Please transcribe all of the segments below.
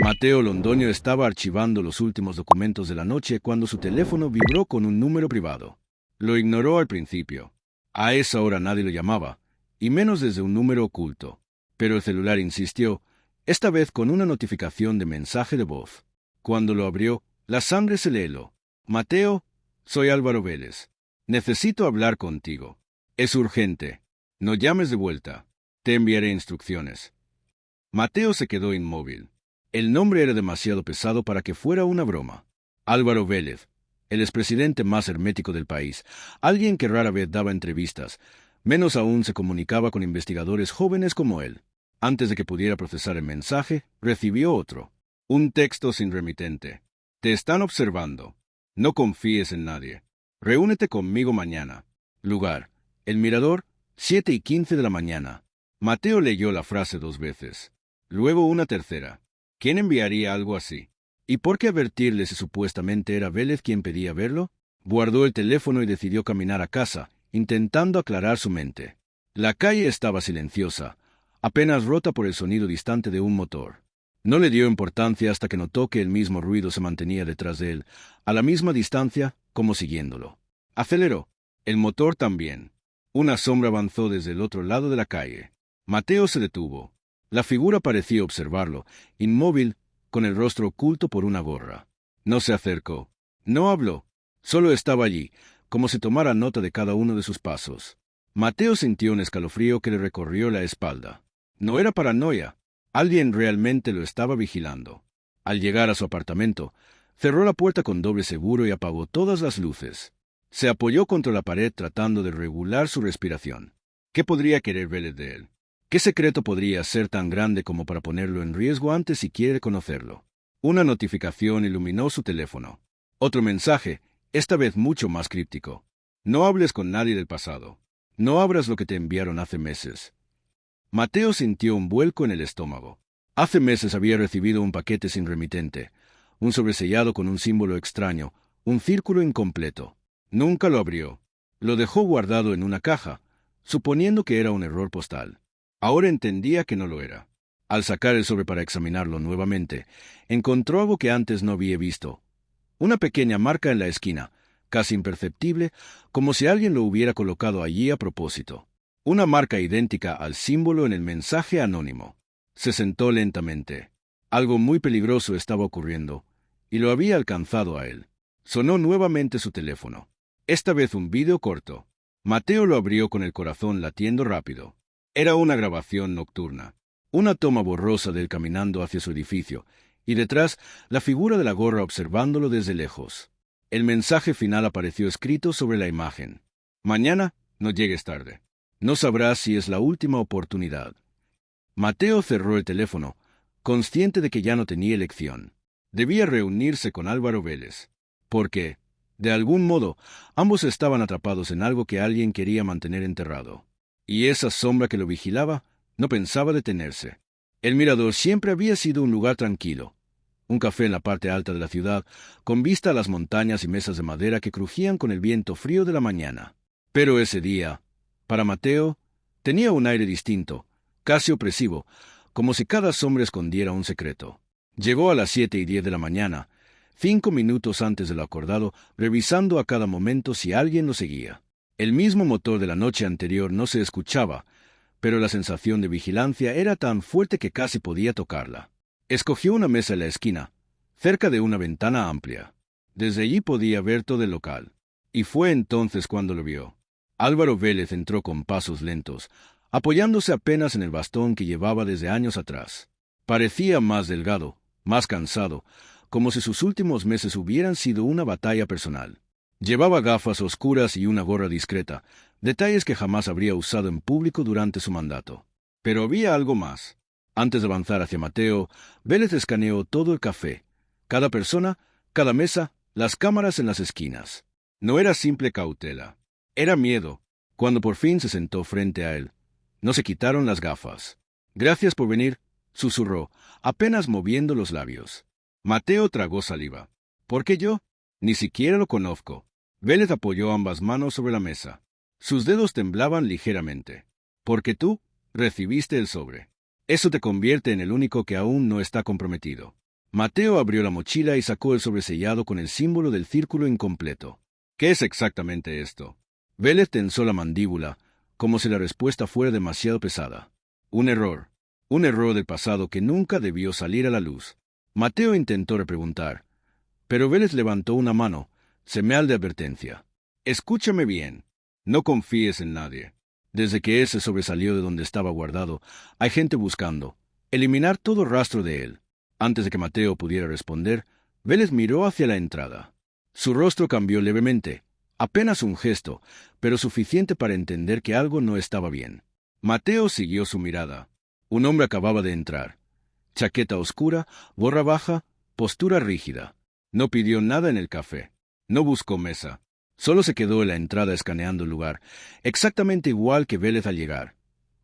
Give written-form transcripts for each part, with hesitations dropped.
Mateo Londoño estaba archivando los últimos documentos de la noche cuando su teléfono vibró con un número privado. Lo ignoró al principio. A esa hora nadie lo llamaba, y menos desde un número oculto. Pero el celular insistió, esta vez con una notificación de mensaje de voz. Cuando lo abrió, la sangre se le heló. Mateo, soy Álvaro Vélez. Necesito hablar contigo. Es urgente. No llames de vuelta. Te enviaré instrucciones. Mateo se quedó inmóvil. El nombre era demasiado pesado para que fuera una broma. Álvaro Vélez, el expresidente más hermético del país, alguien que rara vez daba entrevistas, menos aún se comunicaba con investigadores jóvenes como él. Antes de que pudiera procesar el mensaje, recibió otro. Un texto sin remitente. Te están observando. No confíes en nadie. Reúnete conmigo mañana. Lugar: El Mirador, 7:15 de la mañana. Mateo leyó la frase 2 veces. Luego una tercera. ¿Quién enviaría algo así? ¿Y por qué advertirle si supuestamente era Vélez quien pedía verlo? Guardó el teléfono y decidió caminar a casa, intentando aclarar su mente. La calle estaba silenciosa, apenas rota por el sonido distante de un motor. No le dio importancia hasta que notó que el mismo ruido se mantenía detrás de él, a la misma distancia, como siguiéndolo. Aceleró. El motor también. Una sombra avanzó desde el otro lado de la calle. Mateo se detuvo. La figura parecía observarlo, inmóvil, con el rostro oculto por una gorra. No se acercó. No habló. Solo estaba allí, como si tomara nota de cada uno de sus pasos. Mateo sintió un escalofrío que le recorrió la espalda. No era paranoia. Alguien realmente lo estaba vigilando. Al llegar a su apartamento, cerró la puerta con doble seguro y apagó todas las luces. Se apoyó contra la pared tratando de regular su respiración. ¿Qué podría querer Vélez de él? ¿Qué secreto podría ser tan grande como para ponerlo en riesgo antes si quiere conocerlo? Una notificación iluminó su teléfono. Otro mensaje, esta vez mucho más críptico. No hables con nadie del pasado. No abras lo que te enviaron hace meses. Mateo sintió un vuelco en el estómago. Hace meses había recibido un paquete sin remitente, un sobresellado con un símbolo extraño, un círculo incompleto. Nunca lo abrió. Lo dejó guardado en una caja, suponiendo que era un error postal. Ahora entendía que no lo era. Al sacar el sobre para examinarlo nuevamente, encontró algo que antes no había visto. Una pequeña marca en la esquina, casi imperceptible, como si alguien lo hubiera colocado allí a propósito. Una marca idéntica al símbolo en el mensaje anónimo. Se sentó lentamente. Algo muy peligroso estaba ocurriendo, y lo había alcanzado a él. Sonó nuevamente su teléfono. Esta vez un vídeo corto. Mateo lo abrió con el corazón latiendo rápido. Era una grabación nocturna. Una toma borrosa de él caminando hacia su edificio, y detrás la figura de la gorra observándolo desde lejos. El mensaje final apareció escrito sobre la imagen. Mañana no llegues tarde. No sabrás si es la última oportunidad. Mateo cerró el teléfono, consciente de que ya no tenía elección. Debía reunirse con Álvaro Vélez. Porque, de algún modo, ambos estaban atrapados en algo que alguien quería mantener enterrado. Y esa sombra que lo vigilaba no pensaba detenerse. El Mirador siempre había sido un lugar tranquilo. Un café en la parte alta de la ciudad, con vista a las montañas y mesas de madera que crujían con el viento frío de la mañana. Pero ese día, para Mateo, tenía un aire distinto, casi opresivo, como si cada sombra escondiera un secreto. Llegó a las 7:10 de la mañana, 5 minutos antes de lo acordado, revisando a cada momento si alguien lo seguía. El mismo motor de la noche anterior no se escuchaba, pero la sensación de vigilancia era tan fuerte que casi podía tocarla. Escogió una mesa en la esquina, cerca de una ventana amplia. Desde allí podía ver todo el local. Y fue entonces cuando lo vio. Álvaro Vélez entró con pasos lentos, apoyándose apenas en el bastón que llevaba desde años atrás. Parecía más delgado, más cansado, como si sus últimos meses hubieran sido una batalla personal. Llevaba gafas oscuras y una gorra discreta, detalles que jamás habría usado en público durante su mandato. Pero había algo más. Antes de avanzar hacia Mateo, Vélez escaneó todo el café, cada persona, cada mesa, las cámaras en las esquinas. No era simple cautela. Era miedo. Cuando por fin se sentó frente a él, no se quitaron las gafas. Gracias por venir, susurró, apenas moviendo los labios. Mateo tragó saliva. ¿Por qué yo? Ni siquiera lo conozco. Vélez apoyó ambas manos sobre la mesa. Sus dedos temblaban ligeramente. Porque tú recibiste el sobre. Eso te convierte en el único que aún no está comprometido. Mateo abrió la mochila y sacó el sobresellado con el símbolo del círculo incompleto. ¿Qué es exactamente esto? Vélez tensó la mandíbula, como si la respuesta fuera demasiado pesada. Un error del pasado que nunca debió salir a la luz. Mateo intentó repreguntar, pero Vélez levantó una mano, señal de advertencia. Escúchame bien, no confíes en nadie. Desde que ese sobresalió de donde estaba guardado, hay gente buscando eliminar todo rastro de él. Antes de que Mateo pudiera responder, Vélez miró hacia la entrada. Su rostro cambió levemente, apenas un gesto, pero suficiente para entender que algo no estaba bien. Mateo siguió su mirada. Un hombre acababa de entrar. Chaqueta oscura, gorra baja, postura rígida. No pidió nada en el café. No buscó mesa. Solo se quedó en la entrada escaneando el lugar, exactamente igual que Vélez al llegar,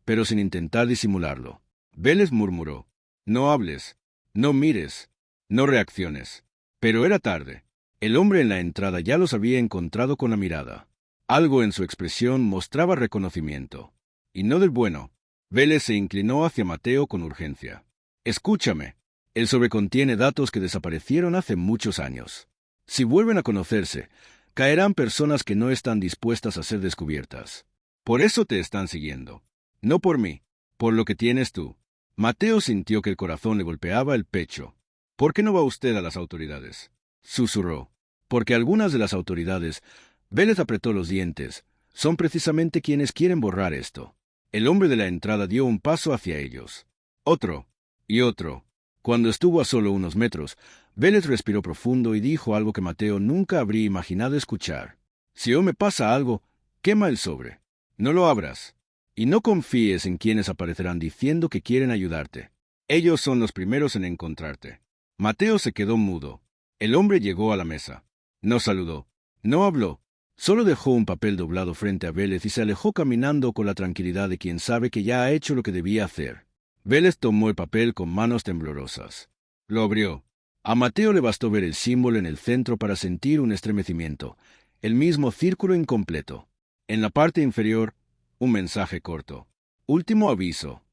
pero sin intentar disimularlo. Vélez murmuró: «No hables, no mires, no reacciones». Pero era tarde. El hombre en la entrada ya los había encontrado con la mirada. Algo en su expresión mostraba reconocimiento. Y no del bueno. Vélez se inclinó hacia Mateo con urgencia. «Escúchame. El sobre contiene datos que desaparecieron hace muchos años. Si vuelven a conocerse, caerán personas que no están dispuestas a ser descubiertas. Por eso te están siguiendo. No por mí, por lo que tienes tú». Mateo sintió que el corazón le golpeaba el pecho. «¿Por qué no va usted a las autoridades?», susurró. «Porque algunas de las autoridades», Vélez apretó los dientes, «son precisamente quienes quieren borrar esto». El hombre de la entrada dio un paso hacia ellos. Otro. Y otro. Cuando estuvo a solo unos metros, Vélez respiró profundo y dijo algo que Mateo nunca habría imaginado escuchar. «Si hoy me pasa algo, quema el sobre. No lo abras. Y no confíes en quienes aparecerán diciendo que quieren ayudarte. Ellos son los primeros en encontrarte». Mateo se quedó mudo. El hombre llegó a la mesa. No saludó. No habló. Solo dejó un papel doblado frente a Vélez y se alejó caminando con la tranquilidad de quien sabe que ya ha hecho lo que debía hacer. Vélez tomó el papel con manos temblorosas. Lo abrió. A Mateo le bastó ver el símbolo en el centro para sentir un estremecimiento, el mismo círculo incompleto. En la parte inferior, un mensaje corto. «Último aviso».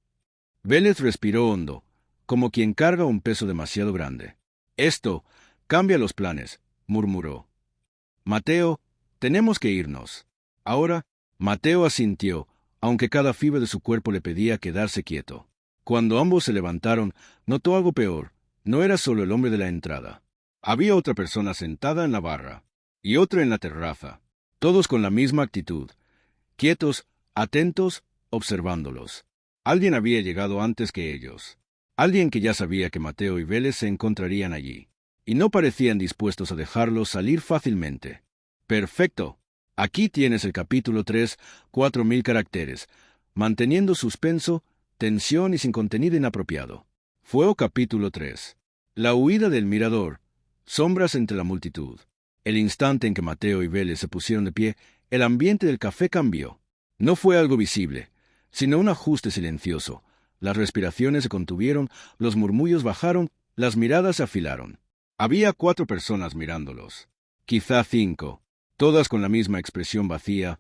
Vélez respiró hondo, como quien carga un peso demasiado grande. «Esto cambia los planes», murmuró. «Mateo, tenemos que irnos». Ahora, Mateo asintió, aunque cada fibra de su cuerpo le pedía quedarse quieto. Cuando ambos se levantaron, notó algo peor. No era solo el hombre de la entrada. Había otra persona sentada en la barra, y otra en la terraza, todos con la misma actitud, quietos, atentos, observándolos. Alguien había llegado antes que ellos. Alguien que ya sabía que Mateo y Vélez se encontrarían allí, y no parecían dispuestos a dejarlos salir fácilmente. «Perfecto. Aquí tienes el capítulo 3, 4000 caracteres, manteniendo suspenso, tensión y sin contenido inapropiado». Fue capítulo 3. La huida del mirador. Sombras entre la multitud. El instante en que Mateo y Vélez se pusieron de pie, el ambiente del café cambió. No fue algo visible, sino un ajuste silencioso. Las respiraciones se contuvieron, los murmullos bajaron, las miradas se afilaron. Había 4 personas mirándolos. Quizá 5, todas con la misma expresión vacía,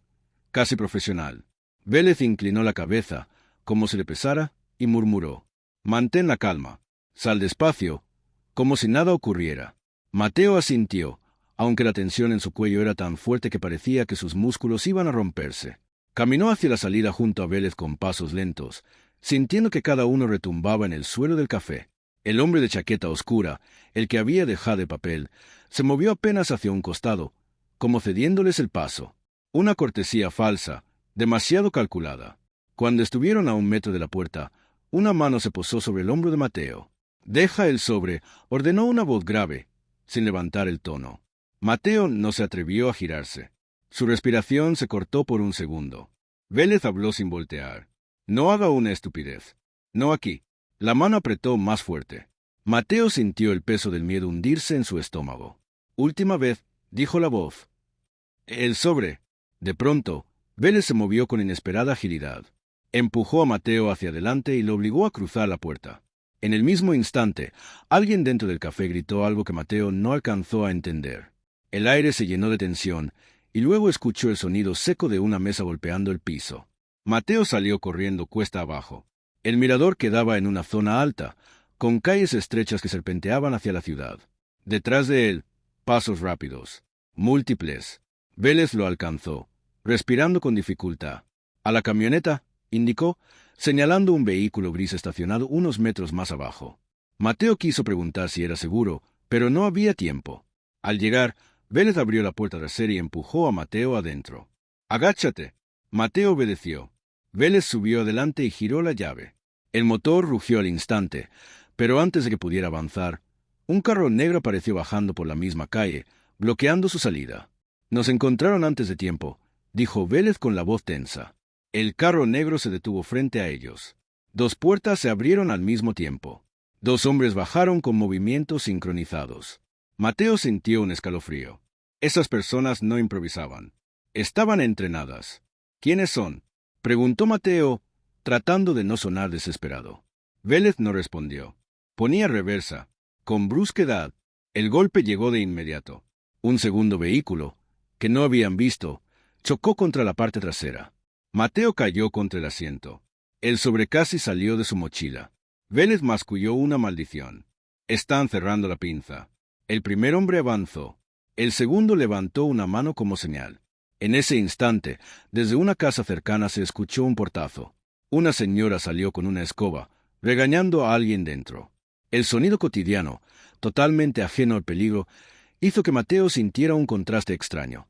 casi profesional. Vélez inclinó la cabeza, como si le pesara, y murmuró: «Mantén la calma. Sal despacio», como si nada ocurriera. Mateo asintió, aunque la tensión en su cuello era tan fuerte que parecía que sus músculos iban a romperse. Caminó hacia la salida junto a Vélez con pasos lentos, sintiendo que cada uno retumbaba en el suelo del café. El hombre de chaqueta oscura, el que había dejado el papel, se movió apenas hacia un costado, como cediéndoles el paso. Una cortesía falsa, demasiado calculada. Cuando estuvieron a 1 metro de la puerta, una mano se posó sobre el hombro de Mateo. «Deja el sobre», ordenó una voz grave, sin levantar el tono. Mateo no se atrevió a girarse. Su respiración se cortó por un segundo. Vélez habló sin voltear: «No haga una estupidez. No aquí». La mano apretó más fuerte. Mateo sintió el peso del miedo hundirse en su estómago. «Última vez», dijo la voz. «El sobre». De pronto, Vélez se movió con inesperada agilidad. Empujó a Mateo hacia adelante y lo obligó a cruzar la puerta. En el mismo instante, alguien dentro del café gritó algo que Mateo no alcanzó a entender. El aire se llenó de tensión, y luego escuchó el sonido seco de una mesa golpeando el piso. Mateo salió corriendo cuesta abajo. El mirador quedaba en una zona alta, con calles estrechas que serpenteaban hacia la ciudad. Detrás de él, pasos rápidos, múltiples. Vélez lo alcanzó, respirando con dificultad. A la camioneta, indicó, señalando un vehículo gris estacionado unos metros más abajo. Mateo quiso preguntar si era seguro, pero no había tiempo. Al llegar, Vélez abrió la puerta trasera y empujó a Mateo adentro. «¡Agáchate!». Mateo obedeció. Vélez subió adelante y giró la llave. El motor rugió al instante, pero antes de que pudiera avanzar, un carro negro apareció bajando por la misma calle, bloqueando su salida. «Nos encontraron antes de tiempo», dijo Vélez con la voz tensa. El carro negro se detuvo frente a ellos. 2 puertas se abrieron al mismo tiempo. 2 hombres bajaron con movimientos sincronizados. Mateo sintió un escalofrío. Esas personas no improvisaban. Estaban entrenadas. «¿Quiénes son?», preguntó Mateo, tratando de no sonar desesperado. Vélez no respondió. Ponía reversa. Con brusquedad, el golpe llegó de inmediato. Un segundo vehículo, que no habían visto, chocó contra la parte trasera. Mateo cayó contra el asiento. El sobrecasi salió de su mochila. Vélez masculló una maldición. «Están cerrando la pinza». El primer hombre avanzó. El segundo levantó una mano como señal. En ese instante, desde una casa cercana se escuchó un portazo. Una señora salió con una escoba, regañando a alguien dentro. El sonido cotidiano, totalmente ajeno al peligro, hizo que Mateo sintiera un contraste extraño.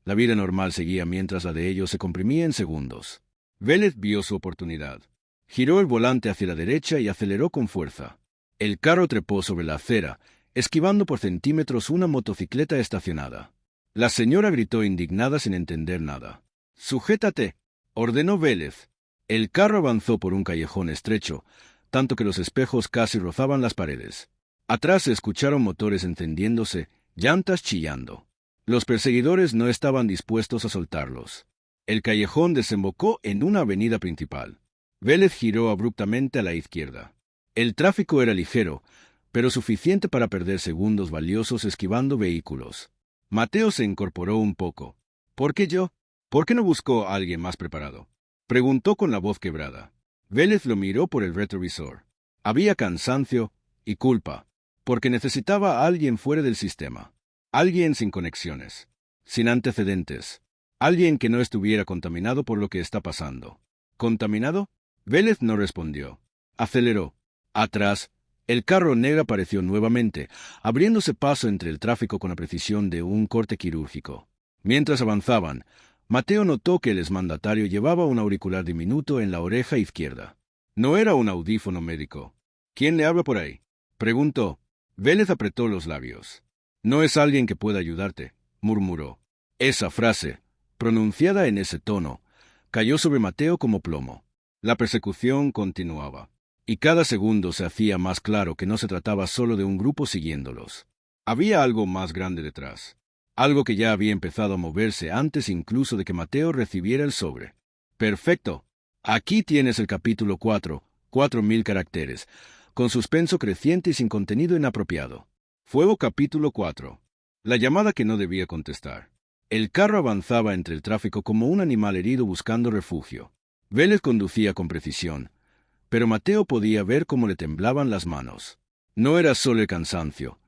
La vida normal seguía mientras la de ellos se comprimía en segundos. Vélez vio su oportunidad. Giró el volante hacia la derecha y aceleró con fuerza. El carro trepó sobre la acera, esquivando por centímetros una motocicleta estacionada. La señora gritó indignada sin entender nada. «¡Sujétate!», ordenó Vélez. El carro avanzó por un callejón estrecho, tanto que los espejos casi rozaban las paredes. Atrás se escucharon motores encendiéndose, llantas chillando. Los perseguidores no estaban dispuestos a soltarlos. El callejón desembocó en una avenida principal. Vélez giró abruptamente a la izquierda. El tráfico era ligero, pero suficiente para perder segundos valiosos esquivando vehículos. Mateo se incorporó un poco. «¿Por qué yo? ¿Por qué no buscó a alguien más preparado?», preguntó con la voz quebrada. Vélez lo miró por el retrovisor. Había cansancio y culpa, porque necesitaba a alguien fuera del sistema. Alguien sin conexiones, sin antecedentes. Alguien que no estuviera contaminado por lo que está pasando. ¿Contaminado? Vélez no respondió. Aceleró. Atrás, el carro negro apareció nuevamente, abriéndose paso entre el tráfico con la precisión de un corte quirúrgico. Mientras avanzaban, Mateo notó que el exmandatario llevaba un auricular diminuto en la oreja izquierda. No era un audífono médico. «¿Quién le habla por ahí?», preguntó. Vélez apretó los labios. «No es alguien que pueda ayudarte», murmuró. Esa frase, pronunciada en ese tono, cayó sobre Mateo como plomo. La persecución continuaba, y cada segundo se hacía más claro que no se trataba solo de un grupo siguiéndolos. Había algo más grande detrás. Algo que ya había empezado a moverse antes incluso de que Mateo recibiera el sobre. «Perfecto. Aquí tienes el capítulo 4, 4000 caracteres, con suspenso creciente y sin contenido inapropiado». Fuego capítulo 4. La llamada que no debía contestar. El carro avanzaba entre el tráfico como un animal herido buscando refugio. Vélez conducía con precisión, pero Mateo podía ver cómo le temblaban las manos. No era solo el cansancio.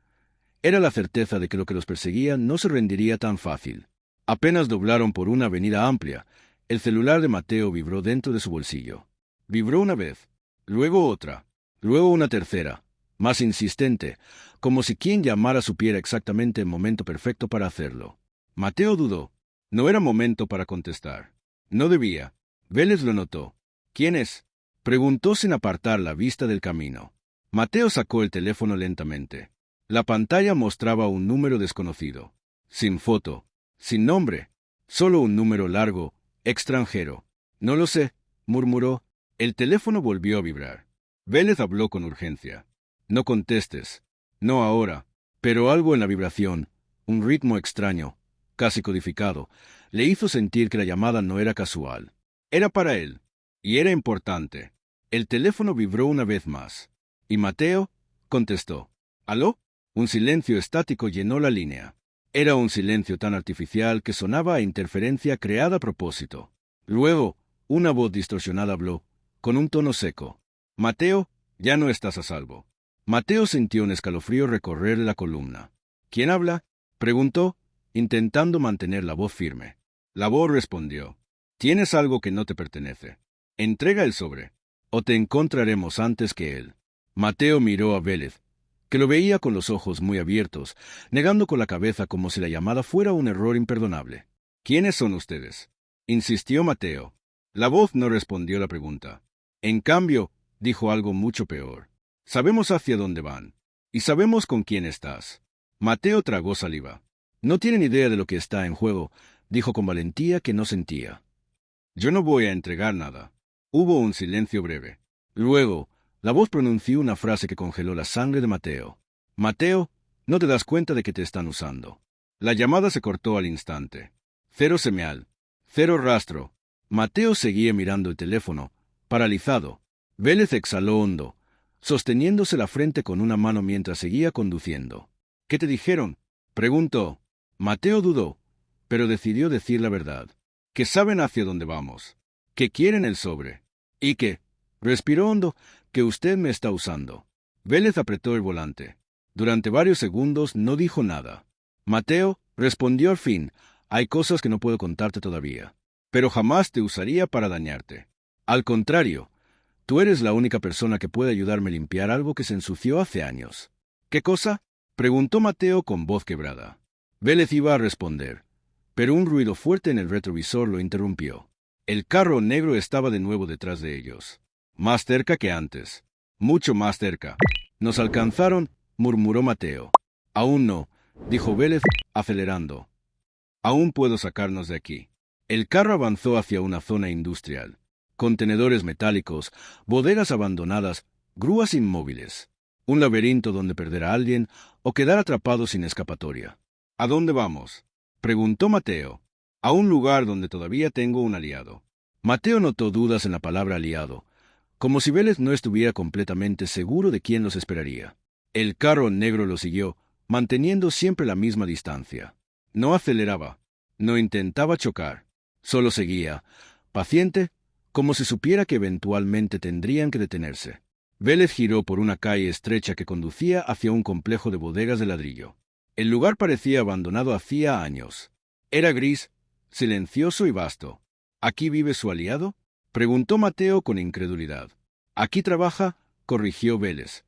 Era la certeza de que lo que los perseguía no se rendiría tan fácil. Apenas doblaron por una avenida amplia, el celular de Mateo vibró dentro de su bolsillo. Vibró una vez, luego otra, luego una tercera, más insistente, como si quien llamara supiera exactamente el momento perfecto para hacerlo. Mateo dudó. No era momento para contestar. No debía. Vélez lo notó. «¿Quién es?», preguntó sin apartar la vista del camino. Mateo sacó el teléfono lentamente. La pantalla mostraba un número desconocido. Sin foto, sin nombre, solo un número largo, extranjero. «No lo sé», murmuró. El teléfono volvió a vibrar. Vélez habló con urgencia. «No contestes. No ahora». Pero algo en la vibración, un ritmo extraño, casi codificado, le hizo sentir que la llamada no era casual. Era para él, y era importante. El teléfono vibró una vez más, y Mateo contestó. «¿Aló?». Un silencio estático llenó la línea. Era un silencio tan artificial que sonaba a interferencia creada a propósito. Luego, una voz distorsionada habló, con un tono seco. «Mateo, ya no estás a salvo». Mateo sintió un escalofrío recorrer la columna. ¿Quién habla?, preguntó, intentando mantener la voz firme. La voz respondió. Tienes algo que no te pertenece. Entrega el sobre, o te encontraremos antes que él. Mateo miró a Vélez, que lo veía con los ojos muy abiertos, negando con la cabeza como si la llamada fuera un error imperdonable. ¿Quiénes son ustedes?, insistió Mateo. La voz no respondió la pregunta. En cambio, dijo algo mucho peor. Sabemos hacia dónde van, y sabemos con quién estás. Mateo tragó saliva. No tienen idea de lo que está en juego, dijo con valentía que no sentía. Yo no voy a entregar nada. Hubo un silencio breve. Luego, la voz pronunció una frase que congeló la sangre de Mateo. Mateo, no te das cuenta de que te están usando. La llamada se cortó al instante. Cero señal. Cero rastro. Mateo seguía mirando el teléfono, paralizado. Vélez exhaló hondo, sosteniéndose la frente con una mano mientras seguía conduciendo. ¿Qué te dijeron?, preguntó. Mateo dudó, pero decidió decir la verdad. Que saben hacia dónde vamos. Que quieren el sobre. Y que, respiró hondo, que usted me está usando. Vélez apretó el volante. Durante varios segundos no dijo nada. Mateo respondió al fin. Hay cosas que no puedo contarte todavía. Pero jamás te usaría para dañarte. Al contrario, tú eres la única persona que puede ayudarme a limpiar algo que se ensució hace años. ¿Qué cosa?, preguntó Mateo con voz quebrada. Vélez iba a responder, pero un ruido fuerte en el retrovisor lo interrumpió. El carro negro estaba de nuevo detrás de ellos. Más cerca que antes. Mucho más cerca. Nos alcanzaron, murmuró Mateo. Aún no, dijo Vélez, acelerando. Aún puedo sacarnos de aquí. El carro avanzó hacia una zona industrial. Contenedores metálicos, bodegas abandonadas, grúas inmóviles. Un laberinto donde perder a alguien o quedar atrapado sin escapatoria. ¿A dónde vamos?, preguntó Mateo. A un lugar donde todavía tengo un aliado. Mateo notó dudas en la palabra aliado, como si Vélez no estuviera completamente seguro de quién los esperaría. El carro negro lo siguió, manteniendo siempre la misma distancia. No aceleraba, no intentaba chocar, solo seguía, paciente, como si supiera que eventualmente tendrían que detenerse. Vélez giró por una calle estrecha que conducía hacia un complejo de bodegas de ladrillo. El lugar parecía abandonado hacía años. Era gris, silencioso y vasto. ¿Aquí vive su aliado?, preguntó Mateo con incredulidad. Aquí trabaja, corrigió Vélez.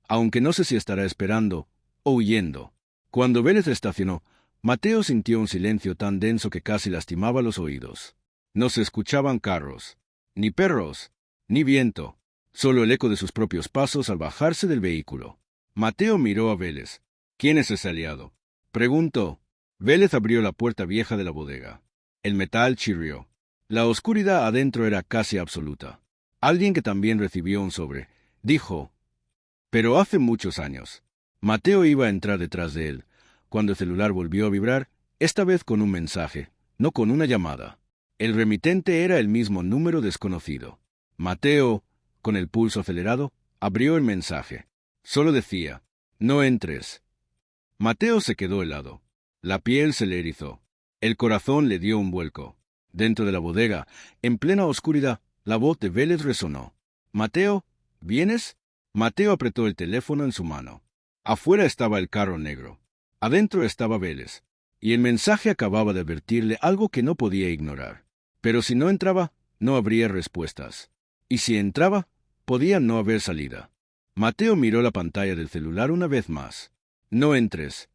Aunque no sé si estará esperando o huyendo. Cuando Vélez estacionó, Mateo sintió un silencio tan denso que casi lastimaba los oídos. No se escuchaban carros, ni perros, ni viento, solo el eco de sus propios pasos al bajarse del vehículo. Mateo miró a Vélez. ¿Quién es ese aliado?, preguntó. Vélez abrió la puerta vieja de la bodega. El metal chirrió. La oscuridad adentro era casi absoluta. Alguien que también recibió un sobre, dijo. Pero hace muchos años. Mateo iba a entrar detrás de él, cuando el celular volvió a vibrar, esta vez con un mensaje, no con una llamada. El remitente era el mismo número desconocido. Mateo, con el pulso acelerado, abrió el mensaje. Solo decía, no entres. Mateo se quedó helado. La piel se le erizó. El corazón le dio un vuelco. Dentro de la bodega, en plena oscuridad, la voz de Vélez resonó. «Mateo, ¿vienes?». Mateo apretó el teléfono en su mano. Afuera estaba el carro negro. Adentro estaba Vélez. Y el mensaje acababa de advertirle algo que no podía ignorar. Pero si no entraba, no habría respuestas. Y si entraba, podía no haber salida. Mateo miró la pantalla del celular una vez más. «No entres».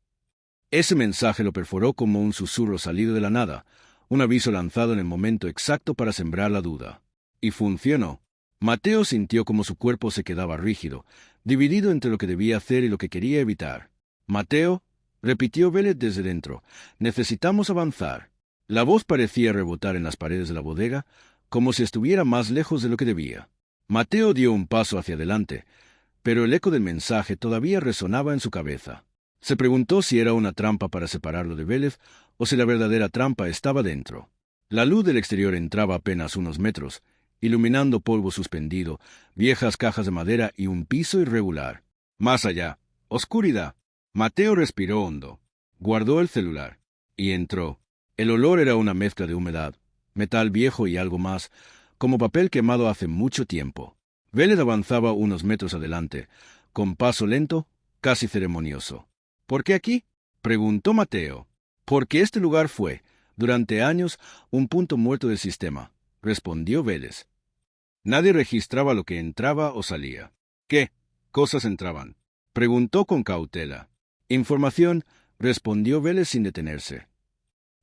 Ese mensaje lo perforó como un susurro salido de la nada, un aviso lanzado en el momento exacto para sembrar la duda. Y funcionó. Mateo sintió como su cuerpo se quedaba rígido, dividido entre lo que debía hacer y lo que quería evitar. «Mateo», repitió Vélez desde dentro, «necesitamos avanzar». La voz parecía rebotar en las paredes de la bodega, como si estuviera más lejos de lo que debía. Mateo dio un paso hacia adelante, pero el eco del mensaje todavía resonaba en su cabeza. Se preguntó si era una trampa para separarlo de Vélez o si la verdadera trampa estaba dentro. La luz del exterior entraba apenas unos metros, iluminando polvo suspendido, viejas cajas de madera y un piso irregular. Más allá, oscuridad. Mateo respiró hondo, guardó el celular y entró. El olor era una mezcla de humedad, metal viejo y algo más, como papel quemado hace mucho tiempo. Vélez avanzaba unos metros adelante, con paso lento, casi ceremonioso. ¿Por qué aquí?, preguntó Mateo. Porque este lugar fue, durante años, un punto muerto del sistema, respondió Vélez. Nadie registraba lo que entraba o salía. ¿Qué cosas entraban?, preguntó con cautela. Información, respondió Vélez sin detenerse.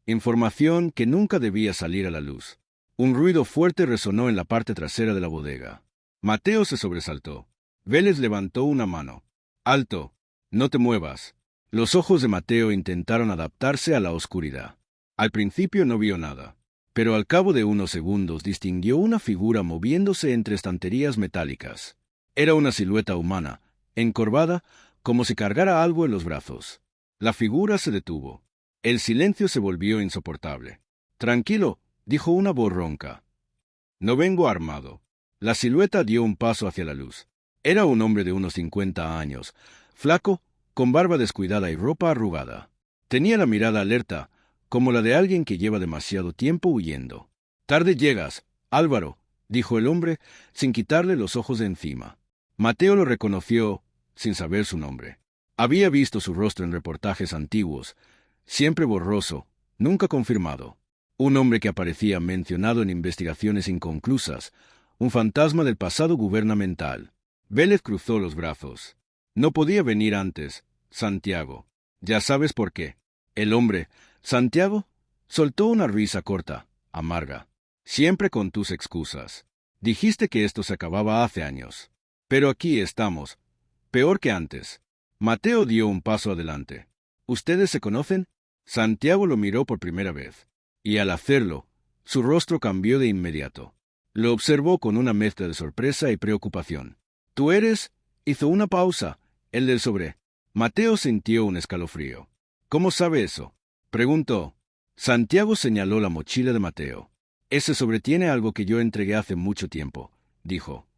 Información que nunca debía salir a la luz. Un ruido fuerte resonó en la parte trasera de la bodega. Mateo se sobresaltó. Vélez levantó una mano. «Alto, no te muevas». Los ojos de Mateo intentaron adaptarse a la oscuridad. Al principio no vio nada, pero al cabo de unos segundos distinguió una figura moviéndose entre estanterías metálicas. Era una silueta humana, encorvada, como si cargara algo en los brazos. La figura se detuvo. El silencio se volvió insoportable. «Tranquilo», dijo una voz ronca. «No vengo armado». La silueta dio un paso hacia la luz. Era un hombre de unos 50 años, flaco, con barba descuidada y ropa arrugada. Tenía la mirada alerta, como la de alguien que lleva demasiado tiempo huyendo. «Tarde llegas, Álvaro», dijo el hombre, sin quitarle los ojos de encima. Mateo lo reconoció, sin saber su nombre. Había visto su rostro en reportajes antiguos, siempre borroso, nunca confirmado. Un hombre que aparecía mencionado en investigaciones inconclusas, un fantasma del pasado gubernamental. Vélez cruzó los brazos. «No podía venir antes, Santiago. Ya sabes por qué». El hombre, Santiago, soltó una risa corta, amarga. «Siempre con tus excusas. Dijiste que esto se acababa hace años. Pero aquí estamos, peor que antes». Mateo dio un paso adelante. «¿Ustedes se conocen?». Santiago lo miró por primera vez, y al hacerlo, su rostro cambió de inmediato. Lo observó con una mezcla de sorpresa y preocupación. «¿Tú eres?». Hizo una pausa, el del sobre. Mateo sintió un escalofrío. «¿Cómo sabe eso?», preguntó. Santiago señaló la mochila de Mateo. «Ese sobre tiene algo que yo entregué hace mucho tiempo», dijo.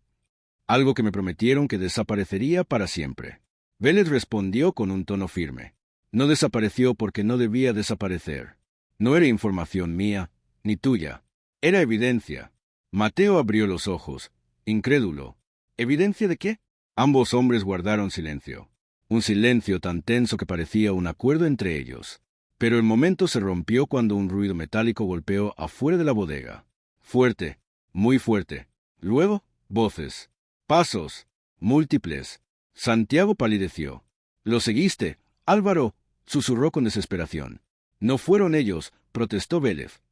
«Algo que me prometieron que desaparecería para siempre». Vélez respondió con un tono firme. «No desapareció porque no debía desaparecer. No era información mía, ni tuya. Era evidencia». Mateo abrió los ojos, incrédulo. «¿Evidencia de qué?». Ambos hombres guardaron silencio. Un silencio tan tenso que parecía un acuerdo entre ellos. Pero el momento se rompió cuando un ruido metálico golpeó afuera de la bodega. Fuerte, muy fuerte. Luego, voces. Pasos. Múltiples. Santiago palideció. «¿Lo seguiste, Álvaro?», susurró con desesperación. «No fueron ellos», protestó Vélez.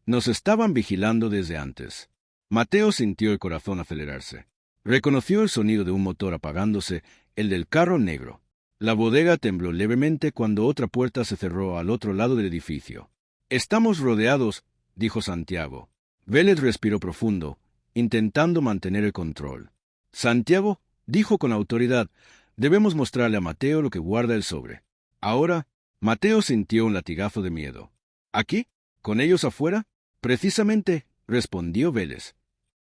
«Nos estaban vigilando desde antes». Mateo sintió el corazón acelerarse. Reconoció el sonido de un motor apagándose, el del carro negro. La bodega tembló levemente cuando otra puerta se cerró al otro lado del edificio. «Estamos rodeados», dijo Santiago. Vélez respiró profundo, intentando mantener el control. «Santiago», dijo con autoridad, «debemos mostrarle a Mateo lo que guarda el sobre». Ahora, Mateo sintió un latigazo de miedo. «¿Aquí? ¿Con ellos afuera?». «Precisamente», respondió Vélez.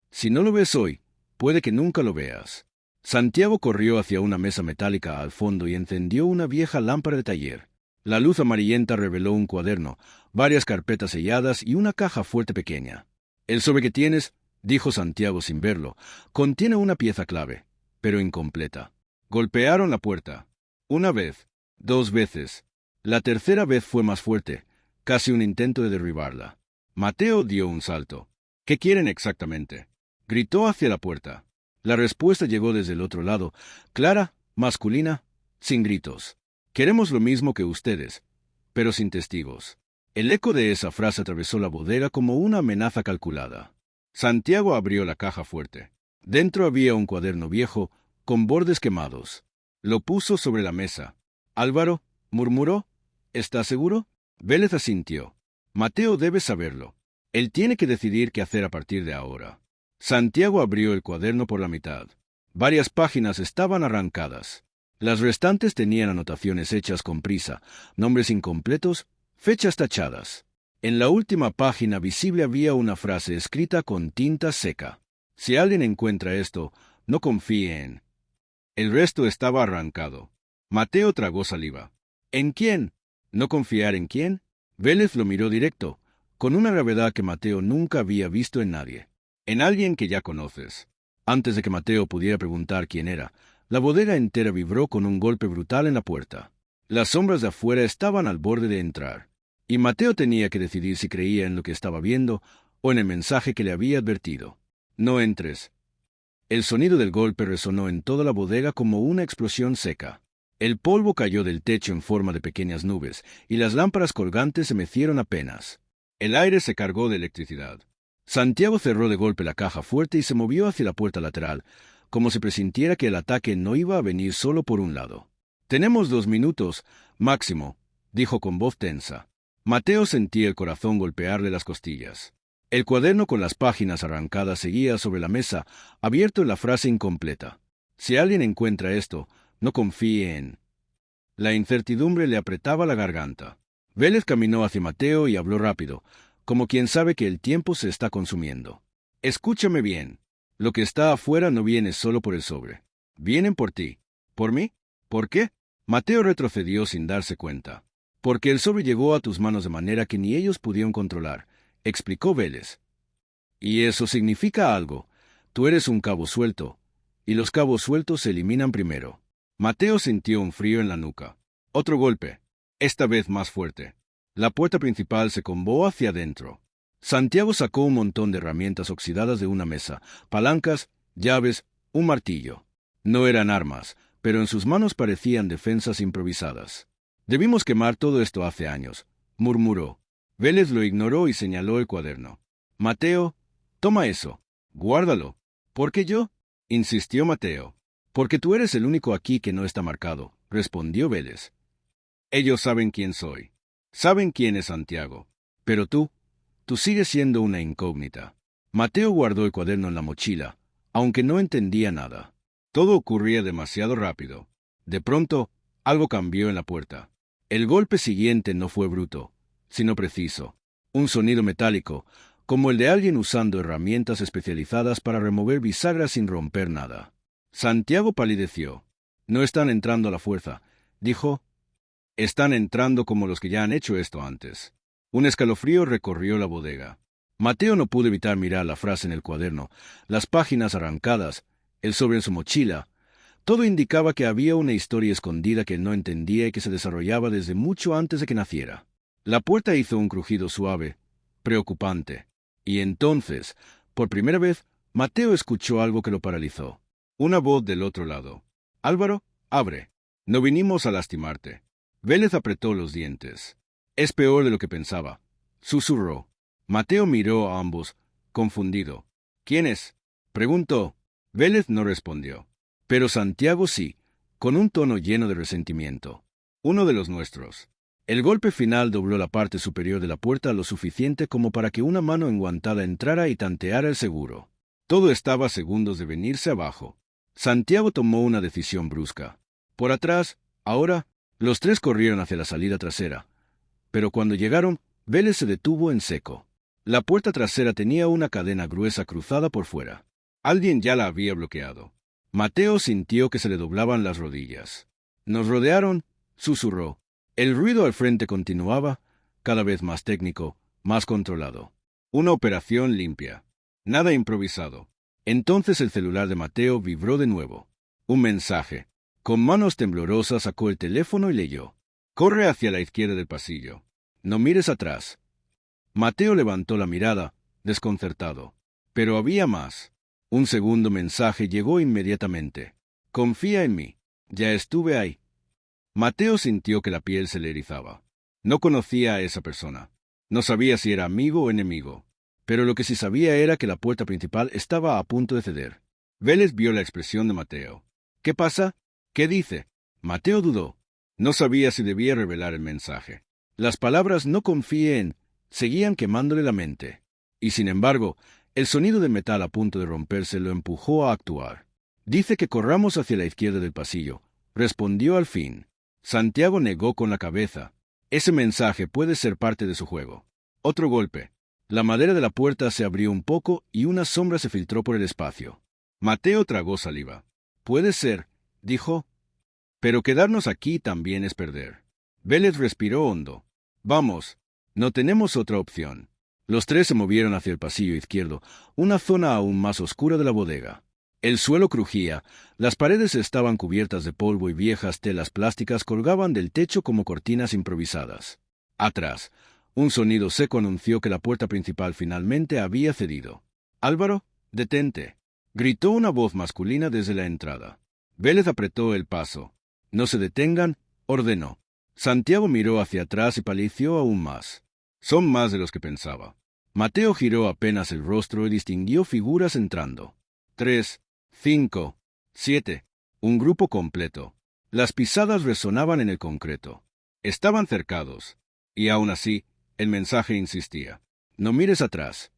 «Si no lo ves hoy, puede que nunca lo veas». Santiago corrió hacia una mesa metálica al fondo y encendió una vieja lámpara de taller. La luz amarillenta reveló un cuaderno, varias carpetas selladas y una caja fuerte pequeña. «El sobre que tienes», dijo Santiago sin verlo, «contiene una pieza clave, pero incompleta». Golpearon la puerta. Una vez, 2 veces. La tercera vez fue más fuerte, casi un intento de derribarla. Mateo dio un salto. «¿Qué quieren exactamente?», gritó hacia la puerta. La respuesta llegó desde el otro lado, clara, masculina, sin gritos. «Queremos lo mismo que ustedes, pero sin testigos». El eco de esa frase atravesó la bodega como una amenaza calculada. Santiago abrió la caja fuerte. Dentro había un cuaderno viejo, con bordes quemados. Lo puso sobre la mesa. «Álvaro», murmuró, «¿estás seguro?». Vélez asintió. «Mateo debe saberlo. Él tiene que decidir qué hacer a partir de ahora». Santiago abrió el cuaderno por la mitad. Varias páginas estaban arrancadas. Las restantes tenían anotaciones hechas con prisa, nombres incompletos, fechas tachadas. En la última página visible había una frase escrita con tinta seca. «Si alguien encuentra esto, no confíe en». El resto estaba arrancado. Mateo tragó saliva. «¿En quién?». «¿No confiar en quién?». Vélez lo miró directo, con una gravedad que Mateo nunca había visto en nadie. «En alguien que ya conoces». Antes de que Mateo pudiera preguntar quién era, la bodega entera vibró con un golpe brutal en la puerta. Las sombras de afuera estaban al borde de entrar, y Mateo tenía que decidir si creía en lo que estaba viendo o en el mensaje que le había advertido. «No entres». El sonido del golpe resonó en toda la bodega como una explosión seca. El polvo cayó del techo en forma de pequeñas nubes, y las lámparas colgantes se mecieron apenas. El aire se cargó de electricidad. Santiago cerró de golpe la caja fuerte y se movió hacia la puerta lateral, como si presintiera que el ataque no iba a venir solo por un lado. «Tenemos 2 minutos, máximo», dijo con voz tensa. Mateo sentía el corazón golpearle las costillas. El cuaderno con las páginas arrancadas seguía sobre la mesa, abierto en la frase incompleta. «Si alguien encuentra esto, no confíe en...». La incertidumbre le apretaba la garganta. Vélez caminó hacia Mateo y habló rápido, como quien sabe que el tiempo se está consumiendo. «Escúchame bien. Lo que está afuera no viene solo por el sobre. Vienen por ti. ¿Por mí? ¿Por qué?» Mateo retrocedió sin darse cuenta. «Porque el sobre llegó a tus manos de manera que ni ellos pudieron controlar», explicó Vélez. «Y eso significa algo. Tú eres un cabo suelto, y los cabos sueltos se eliminan primero». Mateo sintió un frío en la nuca. Otro golpe, esta vez más fuerte. La puerta principal se combó hacia adentro. Santiago sacó un montón de herramientas oxidadas de una mesa, palancas, llaves, un martillo. No eran armas, pero en sus manos parecían defensas improvisadas. «Debimos quemar todo esto hace años», murmuró. Vélez lo ignoró y señaló el cuaderno. «Mateo, toma eso. Guárdalo». «¿Por qué yo?», insistió Mateo. «Porque tú eres el único aquí que no está marcado», respondió Vélez. «Ellos saben quién soy. Saben quién es Santiago. Pero tú sigues siendo una incógnita». Mateo guardó el cuaderno en la mochila, aunque no entendía nada. Todo ocurría demasiado rápido. De pronto, algo cambió en la puerta. El golpe siguiente no fue bruto, sino preciso. Un sonido metálico, como el de alguien usando herramientas especializadas para remover bisagras sin romper nada. Santiago palideció. «No están entrando a la fuerza», dijo. «Están entrando como los que ya han hecho esto antes». Un escalofrío recorrió la bodega. Mateo no pudo evitar mirar la frase en el cuaderno, las páginas arrancadas, el sobre en su mochila. Todo indicaba que había una historia escondida que él no entendía y que se desarrollaba desde mucho antes de que naciera. La puerta hizo un crujido suave, preocupante. Y entonces, por primera vez, Mateo escuchó algo que lo paralizó. Una voz del otro lado. «Álvaro, abre. No vinimos a lastimarte». Vélez apretó los dientes. «Es peor de lo que pensaba», susurró. Mateo miró a ambos, confundido. «¿Quién es?», preguntó. Vélez no respondió. Pero Santiago sí, con un tono lleno de resentimiento. «Uno de los nuestros». El golpe final dobló la parte superior de la puerta lo suficiente como para que una mano enguantada entrara y tanteara el seguro. Todo estaba a segundos de venirse abajo. Santiago tomó una decisión brusca. Por atrás, ahora, los tres corrieron hacia la salida trasera. Pero cuando llegaron, Vélez se detuvo en seco. La puerta trasera tenía una cadena gruesa cruzada por fuera. Alguien ya la había bloqueado. Mateo sintió que se le doblaban las rodillas. «Nos rodearon», susurró. El ruido al frente continuaba, cada vez más técnico, más controlado. Una operación limpia. Nada improvisado. Entonces el celular de Mateo vibró de nuevo. Un mensaje. Con manos temblorosas sacó el teléfono y leyó. «Corre hacia la izquierda del pasillo. No mires atrás». Mateo levantó la mirada, desconcertado. Pero había más. Un segundo mensaje llegó inmediatamente. «Confía en mí. Ya estuve ahí». Mateo sintió que la piel se le erizaba. No conocía a esa persona. No sabía si era amigo o enemigo. Pero lo que sí sabía era que la puerta principal estaba a punto de ceder. Vélez vio la expresión de Mateo. «¿Qué pasa? ¿Qué dice?». Mateo dudó. No sabía si debía revelar el mensaje. Las palabras «no confíe en» seguían quemándole la mente. Y sin embargo, el sonido de metal a punto de romperse lo empujó a actuar. «Dice que corramos hacia la izquierda del pasillo», respondió al fin. Santiago negó con la cabeza. Ese mensaje puede ser parte de su juego. Otro golpe. La madera de la puerta se abrió un poco y una sombra se filtró por el espacio. Mateo tragó saliva. «Puede ser», dijo. «Pero quedarnos aquí también es perder». Vélez respiró hondo. «Vamos, no tenemos otra opción». Los tres se movieron hacia el pasillo izquierdo, una zona aún más oscura de la bodega. El suelo crujía, las paredes estaban cubiertas de polvo y viejas telas plásticas colgaban del techo como cortinas improvisadas. Atrás, un sonido seco anunció que la puerta principal finalmente había cedido. «Álvaro, detente», gritó una voz masculina desde la entrada. Vélez apretó el paso. «No se detengan», ordenó. Santiago miró hacia atrás y palideció aún más. «Son más de los que pensaba». Mateo giró apenas el rostro y distinguió figuras entrando. 3, 5, 7. Un grupo completo. Las pisadas resonaban en el concreto. Estaban cercados. Y aún así, el mensaje insistía. «No mires atrás».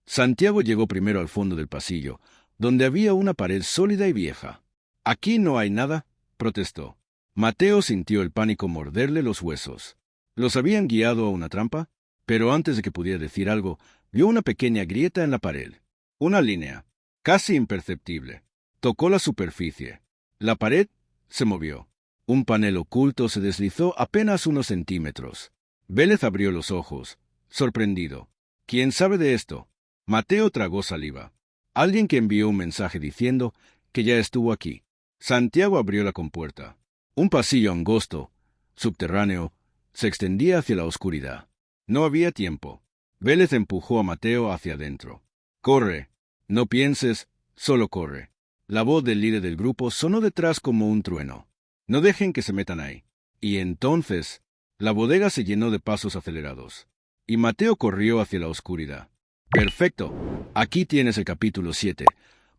Santiago llegó primero al fondo del pasillo, donde había una pared sólida y vieja. «Aquí no hay nada», protestó. Mateo sintió el pánico morderle los huesos. ¿Los habían guiado a una trampa? Pero antes de que pudiera decir algo, vio una pequeña grieta en la pared. Una línea, casi imperceptible. Tocó la superficie. La pared se movió. Un panel oculto se deslizó apenas unos centímetros. Vélez abrió los ojos, sorprendido. «¿Quién sabe de esto?» Mateo tragó saliva. Alguien que envió un mensaje diciendo que ya estuvo aquí. Santiago abrió la compuerta. Un pasillo angosto, subterráneo, se extendía hacia la oscuridad. No había tiempo. Vélez empujó a Mateo hacia adentro. «Corre. No pienses, solo corre». La voz del líder del grupo sonó detrás como un trueno. «No dejen que se metan ahí». Y entonces, la bodega se llenó de pasos acelerados. Y Mateo corrió hacia la oscuridad. «Perfecto. Aquí tienes el capítulo 7.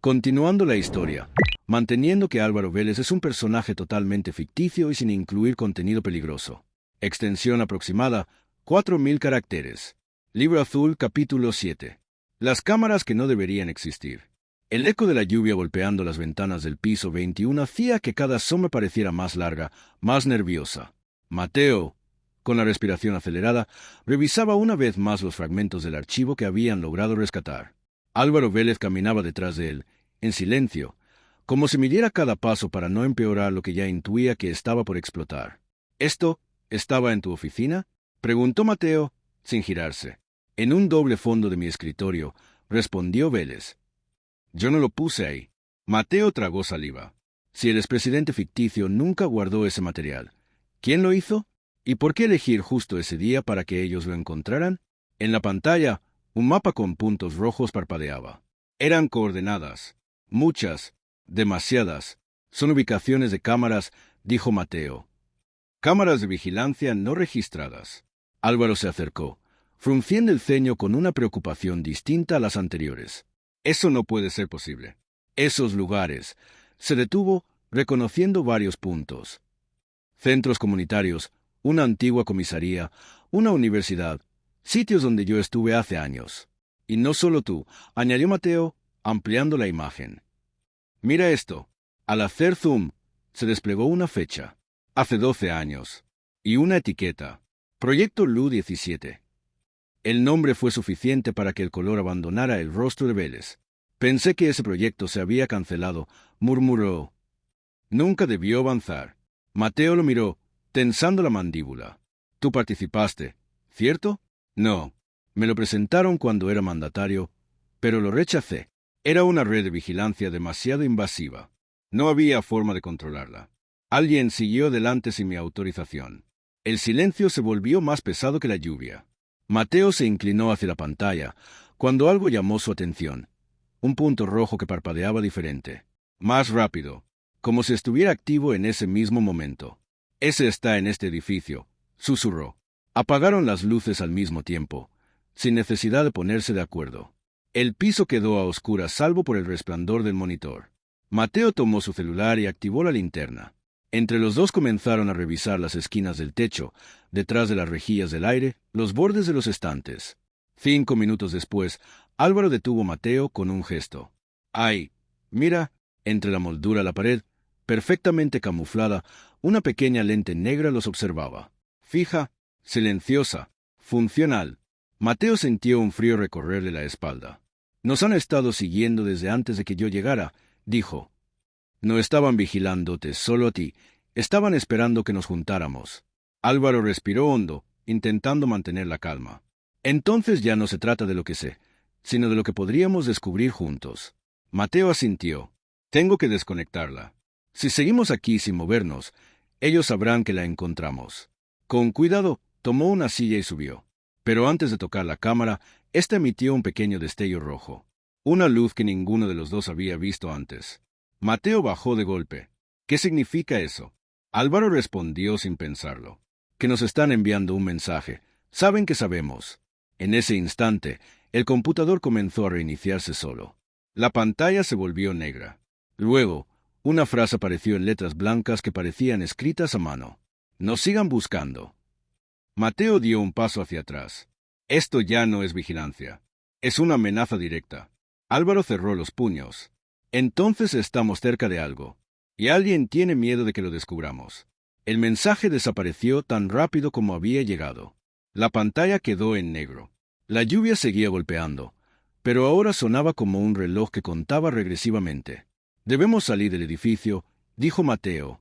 Continuando la historia, manteniendo que Álvaro Vélez es un personaje totalmente ficticio y sin incluir contenido peligroso. Extensión aproximada, 4.000 caracteres. Libro Azul, capítulo 7. Las cámaras que no deberían existir. El eco de la lluvia golpeando las ventanas del piso 21 hacía que cada sombra pareciera más larga, más nerviosa. Mateo, con la respiración acelerada, revisaba una vez más los fragmentos del archivo que habían logrado rescatar. Álvaro Vélez caminaba detrás de él, en silencio, como si midiera cada paso para no empeorar lo que ya intuía que estaba por explotar. «¿Esto estaba en tu oficina?», preguntó Mateo, sin girarse. «En un doble fondo de mi escritorio», respondió Vélez. «Yo no lo puse ahí». Mateo tragó saliva. Si el expresidente ficticio nunca guardó ese material, ¿quién lo hizo? ¿Y por qué elegir justo ese día para que ellos lo encontraran? En la pantalla, un mapa con puntos rojos parpadeaba. Eran coordenadas. Muchas, demasiadas. Son ubicaciones de cámaras, dijo Mateo. Cámaras de vigilancia no registradas. Álvaro se acercó, frunciendo el ceño con una preocupación distinta a las anteriores. «Eso no puede ser posible». «Esos lugares». Se detuvo, reconociendo varios puntos. Centros comunitarios, una antigua comisaría, una universidad, sitios donde yo estuve hace años. «Y no solo tú», añadió Mateo, ampliando la imagen. «Mira esto». Al hacer zoom, se desplegó una fecha. Hace 12 años. Y una etiqueta. Proyecto Lu 17. El nombre fue suficiente para que el color abandonara el rostro de Vélez. «Pensé que ese proyecto se había cancelado», murmuró. «Nunca debió avanzar». Mateo lo miró, tensando la mandíbula. «Tú participaste, ¿cierto?» «No. Me lo presentaron cuando era mandatario, pero lo rechacé. Era una red de vigilancia demasiado invasiva. No había forma de controlarla. Alguien siguió adelante sin mi autorización». El silencio se volvió más pesado que la lluvia. Mateo se inclinó hacia la pantalla, cuando algo llamó su atención. Un punto rojo que parpadeaba diferente. Más rápido, como si estuviera activo en ese mismo momento. «Ese está en este edificio», susurró. Apagaron las luces al mismo tiempo, sin necesidad de ponerse de acuerdo. El piso quedó a oscuras salvo por el resplandor del monitor. Mateo tomó su celular y activó la linterna. Entre los dos comenzaron a revisar las esquinas del techo, detrás de las rejillas del aire, los bordes de los estantes. 5 minutos después, Álvaro detuvo a Mateo con un gesto. «Ay, mira», entre la moldura de la pared, perfectamente camuflada, una pequeña lente negra los observaba. Fija, silenciosa, funcional. Mateo sintió un frío recorrerle la espalda. «Nos han estado siguiendo desde antes de que yo llegara», dijo. «No estaban vigilándote solo a ti, estaban esperando que nos juntáramos». Álvaro respiró hondo, intentando mantener la calma. «Entonces ya no se trata de lo que sé, sino de lo que podríamos descubrir juntos». Mateo asintió. Tengo que desconectarla. Si seguimos aquí sin movernos, ellos sabrán que la encontramos. Con cuidado, tomó una silla y subió. Pero antes de tocar la cámara, ésta emitió un pequeño destello rojo. Una luz que ninguno de los dos había visto antes. Mateo bajó de golpe. ¿Qué significa eso? Álvaro respondió sin pensarlo. Que nos están enviando un mensaje. Saben que sabemos. En ese instante, el computador comenzó a reiniciarse solo. La pantalla se volvió negra. Luego, una frase apareció en letras blancas que parecían escritas a mano. Nos sigan buscando. Mateo dio un paso hacia atrás. Esto ya no es vigilancia. Es una amenaza directa. Álvaro cerró los puños. Entonces estamos cerca de algo. Y alguien tiene miedo de que lo descubramos. El mensaje desapareció tan rápido como había llegado. La pantalla quedó en negro. La lluvia seguía golpeando, pero ahora sonaba como un reloj que contaba regresivamente. Debemos salir del edificio, dijo Mateo.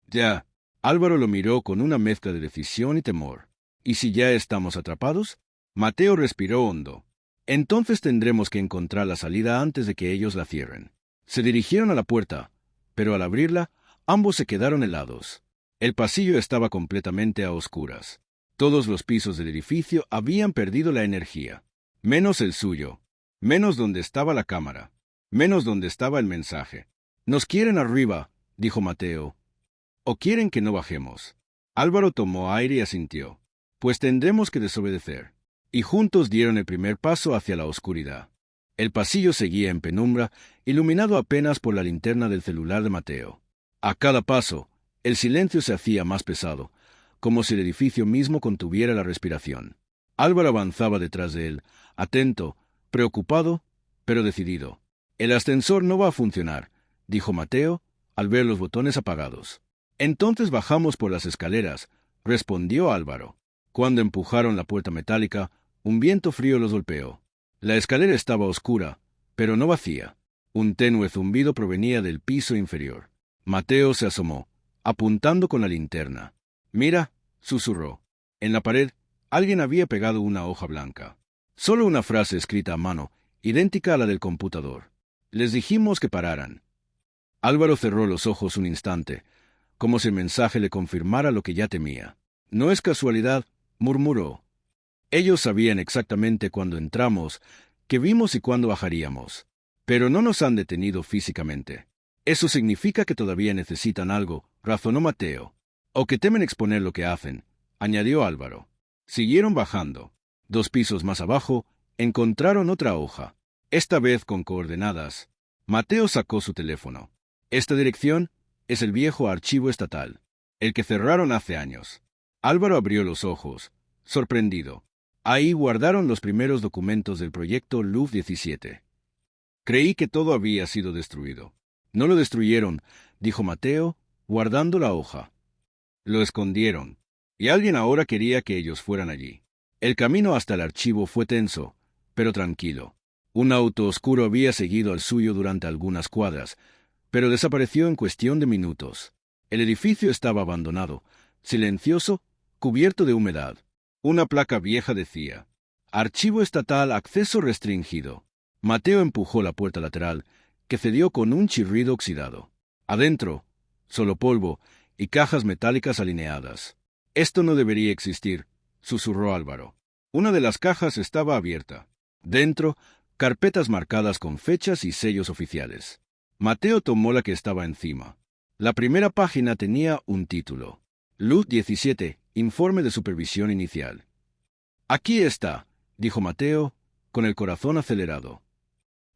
Ya. Álvaro lo miró con una mezcla de decisión y temor. ¿Y si ya estamos atrapados? Mateo respiró hondo. Entonces tendremos que encontrar la salida antes de que ellos la cierren. Se dirigieron a la puerta, pero al abrirla, ambos se quedaron helados. El pasillo estaba completamente a oscuras. Todos los pisos del edificio habían perdido la energía. Menos el suyo. Menos donde estaba la cámara. Menos donde estaba el mensaje. Nos quieren arriba, dijo Mateo. ¿O quieren que no bajemos? Álvaro tomó aire y asintió. Pues tendremos que desobedecer. Y juntos dieron el primer paso hacia la oscuridad. El pasillo seguía en penumbra, iluminado apenas por la linterna del celular de Mateo. A cada paso, el silencio se hacía más pesado, como si el edificio mismo contuviera la respiración. Álvaro avanzaba detrás de él, atento, preocupado, pero decidido. El ascensor no va a funcionar, dijo Mateo, al ver los botones apagados. Entonces bajamos por las escaleras, respondió Álvaro. Cuando empujaron la puerta metálica, un viento frío los golpeó. La escalera estaba oscura, pero no vacía. Un tenue zumbido provenía del piso inferior. Mateo se asomó, apuntando con la linterna. «Mira», susurró. En la pared, alguien había pegado una hoja blanca. Solo una frase escrita a mano, idéntica a la del computador. Les dijimos que pararan. Álvaro cerró los ojos un instante, como si el mensaje le confirmara lo que ya temía. «No es casualidad», murmuró. Ellos sabían exactamente cuándo entramos, qué vimos y cuándo bajaríamos. Pero no nos han detenido físicamente. Eso significa que todavía necesitan algo, razonó Mateo. O que temen exponer lo que hacen, añadió Álvaro. Siguieron bajando. 2 pisos más abajo, encontraron otra hoja, esta vez con coordenadas. Mateo sacó su teléfono. Esta dirección es el viejo archivo estatal, el que cerraron hace años. Álvaro abrió los ojos, sorprendido. Ahí guardaron los primeros documentos del proyecto LUF 17. Creí que todo había sido destruido. No lo destruyeron, dijo Mateo, guardando la hoja. Lo escondieron, y alguien ahora quería que ellos fueran allí. El camino hasta el archivo fue tenso, pero tranquilo. Un auto oscuro había seguido al suyo durante algunas cuadras, pero desapareció en cuestión de minutos. El edificio estaba abandonado, silencioso, cubierto de humedad. Una placa vieja decía: Archivo Estatal, acceso restringido. Mateo empujó la puerta lateral, que cedió con un chirrido oxidado. Adentro, solo polvo y cajas metálicas alineadas. Esto no debería existir, susurró Álvaro. Una de las cajas estaba abierta. Dentro, carpetas marcadas con fechas y sellos oficiales. Mateo tomó la que estaba encima. La primera página tenía un título: LUF 17, Informe de Supervisión Inicial. Aquí está, dijo Mateo, con el corazón acelerado.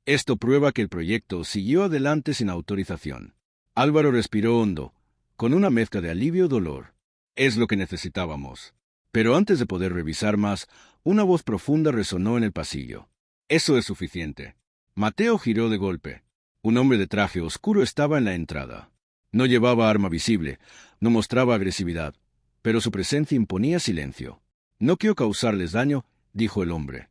Esto prueba que el proyecto siguió adelante sin autorización. Álvaro respiró hondo, con una mezcla de alivio y dolor. Es lo que necesitábamos. Pero antes de poder revisar más, una voz profunda resonó en el pasillo. Eso es suficiente. Mateo giró de golpe. Un hombre de traje oscuro estaba en la entrada. No llevaba arma visible, no mostraba agresividad, pero su presencia imponía silencio. No quiero causarles daño, dijo el hombre.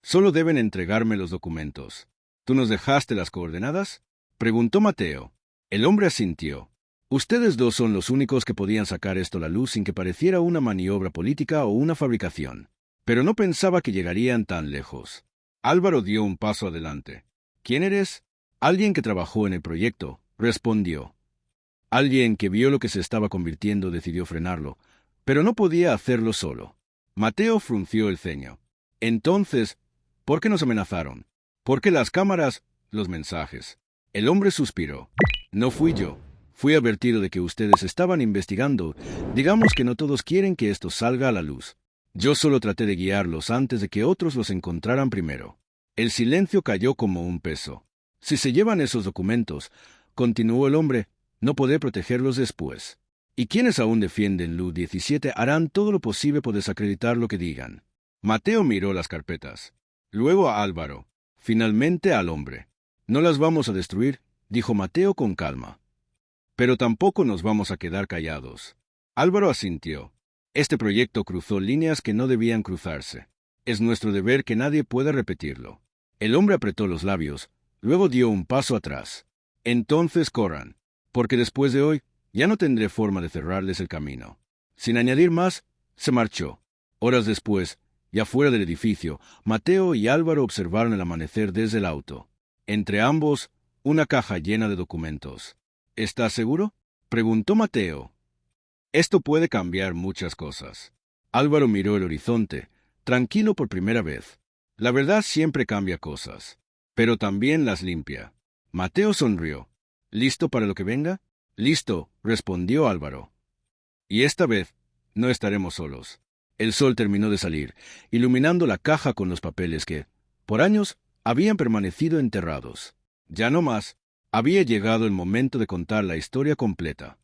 Solo deben entregarme los documentos. ¿Tú nos dejaste las coordenadas?, preguntó Mateo. El hombre asintió. Ustedes dos son los únicos que podían sacar esto a la luz sin que pareciera una maniobra política o una fabricación. Pero no pensaba que llegarían tan lejos. Álvaro dio un paso adelante. ¿Quién eres? Alguien que trabajó en el proyecto, respondió. Alguien que vio lo que se estaba convirtiendo decidió frenarlo, pero no podía hacerlo solo. Mateo frunció el ceño. Entonces, ¿por qué nos amenazaron? ¿Por qué las cámaras? Los mensajes. El hombre suspiró. No fui yo. Fui advertido de que ustedes estaban investigando. Digamos que no todos quieren que esto salga a la luz. Yo solo traté de guiarlos antes de que otros los encontraran primero. El silencio cayó como un peso. Si se llevan esos documentos, continuó el hombre, no podré protegerlos después. Y quienes aún defienden Lu 17 harán todo lo posible por desacreditar lo que digan. Mateo miró las carpetas. Luego a Álvaro. Finalmente al hombre. No las vamos a destruir, dijo Mateo con calma. Pero tampoco nos vamos a quedar callados. Álvaro asintió. Este proyecto cruzó líneas que no debían cruzarse. Es nuestro deber que nadie pueda repetirlo. El hombre apretó los labios, luego dio un paso atrás. Entonces corran, porque después de hoy ya no tendré forma de cerrarles el camino. Sin añadir más, se marchó. Horas después, ya fuera del edificio, Mateo y Álvaro observaron el amanecer desde el auto. Entre ambos, una caja llena de documentos. ¿Estás seguro?, preguntó Mateo. Esto puede cambiar muchas cosas. Álvaro miró el horizonte, tranquilo por primera vez. La verdad siempre cambia cosas, pero también las limpia. Mateo sonrió. ¿Listo para lo que venga? Listo, respondió Álvaro. Y esta vez no estaremos solos. El sol terminó de salir, iluminando la caja con los papeles que, por años, habían permanecido enterrados. Ya no más, había llegado el momento de contar la historia completa.